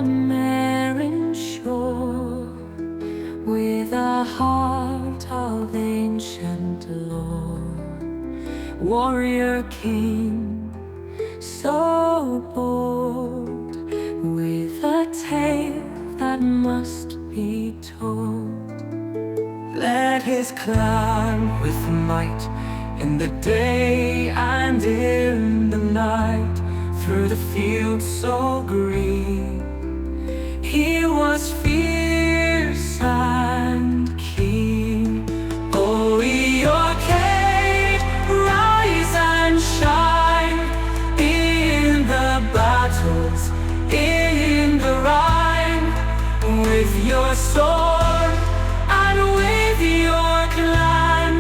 on Marin shore, with a heart of ancient lore, warrior king, so bold, with a tale that must be told. Led his clan with might, in the day and in the night, through the fields so green. He was fierce and keen. Oh, Eochaid, rise and shine in the battles, in the Rhine, with your sword and with your clan.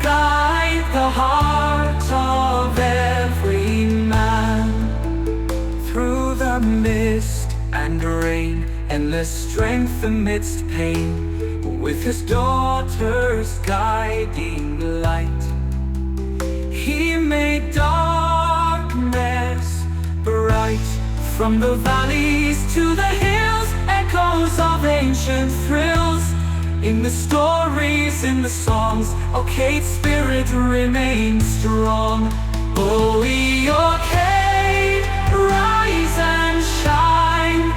Guide the heart of every man. Through the mist and rain, endless strength amidst pain, with his daughter's guiding light, he made darkness bright. From the valleys to the hills, echoes of ancient thrills. In the stories, in the songs, Eochaid's spirit remains strong. Oh, Eochaid, rise and shine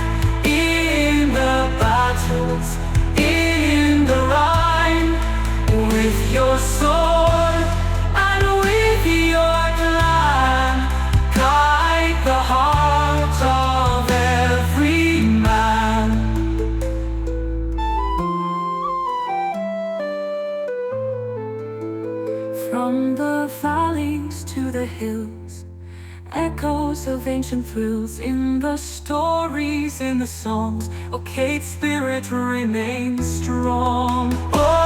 in the battles, in the Rhine, with your sword and with your clan. Guide the heart of every man. From the valleys to the hills, echoes of ancient thrills. In the stories, in the songs, Eochaid's spirit remains strong. Oh,